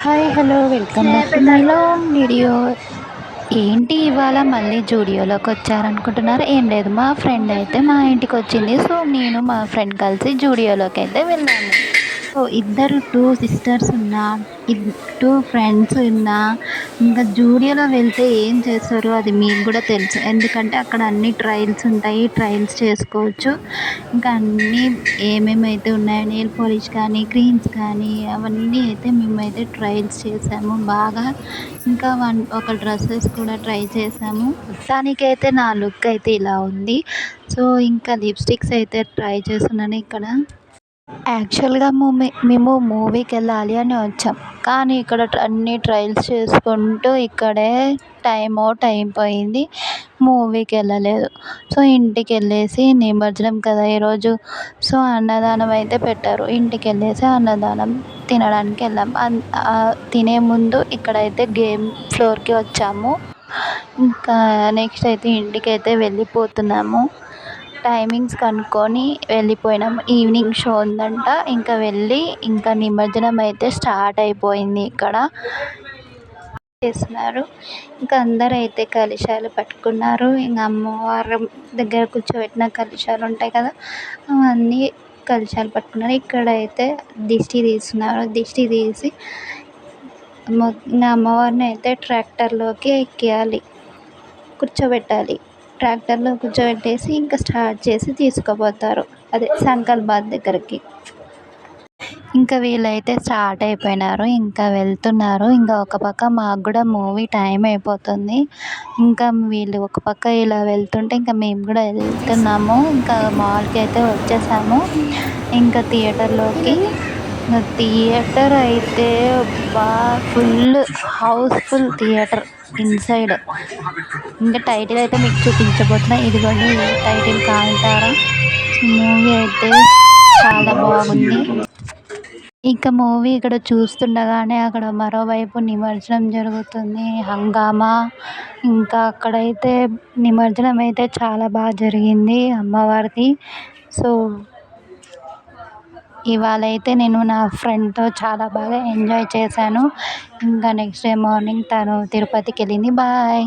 Hi! Hello! Welcome back to my long video. ఏంటి ఇవాళ మళ్ళీ జూడియోలోకొచ్చారనుకుంటున్నారా? ఏం లేదు, మా ఫ్రెండ్ అయితే మా ఇంటికొచ్చింది. సో, నేను మా ఫ్రెండ్ కలిసి జూడియోలోకైతే వెళ్ళాము. సో, ఇద్దరు 2 సిస్టర్స్ ఉన్నా, 2 ఫ్రెండ్స్ ఉన్నా, ఇంకా జూడియోలో వెళ్తే ఏం చేస్తారో అది మీకు గూడా తెలుసు. ఎందుకంటే అక్కడ అన్ని ట్రయల్స్ ఉంటాయి. ట్రయల్స్ చేసుకోవచ్చు. ఇంకా అన్నీ ఏమేమైతే ఉన్నాయో నెయిల్ పాలిష్ కానీ, క్రీమ్స్ కానీ అవన్నీ అయితే మేమైతే ట్రయల్స్ చేసాము బాగా. ఇంకా ఒక డ్రెసెస్ కూడా ట్రై చేసాము. మొత్తానికైతే నా లుక్ అయితే ఇలా ఉంది. సో, ఇంకా లిప్‌స్టిక్స్ అయితే ట్రై చేస్తున్నాను ఇక్కడ. యాక్చువల్‌గా మేము మూవీకెళ్ళాలి అని వచ్చాం. కానీ ఇక్కడ అన్ని ట్రయల్స్ చేసుకుంటూ ఇక్కడే టైం అవుట్ అయిపోయింది. మూవీకెళ్ళలేదు. సో, ఇంటికెళ్ళేసి నిమజ్జనం కదా ఈరోజు. సో, అన్నదానం అయితే పెట్టారు. ఇంటికెళ్ళేసి అన్నదానం తినడానికి వెళ్ళాం. తినే ముందు ఇక్కడైతే గేమ్ ఫ్లోర్‌కి వచ్చాము. ఇంకా నెక్స్ట్ అయితే ఇంటికైతే వెళ్ళిపోతున్నాము. టైమింగ్స్ కనుక్కొని వెళ్ళిపోయినాము. ఈవినింగ్ షో ఉందంట. ఇంకా వెళ్ళి ఇంకా నిమజ్జనం అయితే స్టార్ట్ అయిపోయింది ఇక్కడ. చేస్తున్నారు. ఇంకా అందరైతే కలశాలు పట్టుకున్నారు. ఇంక అమ్మవారు దగ్గర కూర్చోబెట్టిన కలశాలు ఉంటాయి కదా, అవన్నీ కలశాలు పట్టుకున్నారు. ఇక్కడైతే దిష్టి తీస్తున్నారు. దిష్టి తీసి ఇంక అమ్మవారిని అయితే ట్రాక్టర్లోకి ఎక్కియాలి, కూర్చోబెట్టాలి. ట్రాక్టర్లో కూర్చోబెట్టేసి ఇంకా స్టార్ట్ చేసి తీసుకుపోతారు, అదే సంకల్బాద్ దగ్గరికి. ఇంకా వీళ్ళైతే స్టార్ట్ అయిపోయినారు. ఇంకా వెళ్తున్నారు. ఇంకా ఒక పక్క మాకు కూడా మూవీ టైం అయిపోతుంది. ఇంకా వీళ్ళు ఒక పక్క ఇలా వెళ్తుంటే ఇంకా మేము కూడా వెళ్తున్నాము. ఇంకా మాల్కి అయితే వచ్చేసాము. ఇంకా థియేటర్లోకి. థియేటర్ అయితే ఫుల్ హౌస్ఫుల్ థియేటర్ ఇన్సైడ్. ఇంకా టైటిల్ అయితే మీకు చూపించబోతున్నా. ఇదిగోండి టైటిల్ కాంతారా. మూవీ అయితే చాలా బాగుంది. ఇంకా మూవీ ఇక్కడ చూస్తుండగానే అక్కడ మరోవైపు నిమజ్జనం జరుగుతుంది. హంగామా. ఇంకా అక్కడైతే నిమజ్జనం అయితే చాలా బాగా జరిగింది అమ్మవారిది. సో, ఇవాళ అయితే నేను నా ఫ్రెండ్తో చాలా బాగా ఎంజాయ్ చేశాను. ఇంకా నెక్స్ట్ డే మార్నింగ్ తను తిరుపతికి వెళ్ళింది. బాయ్.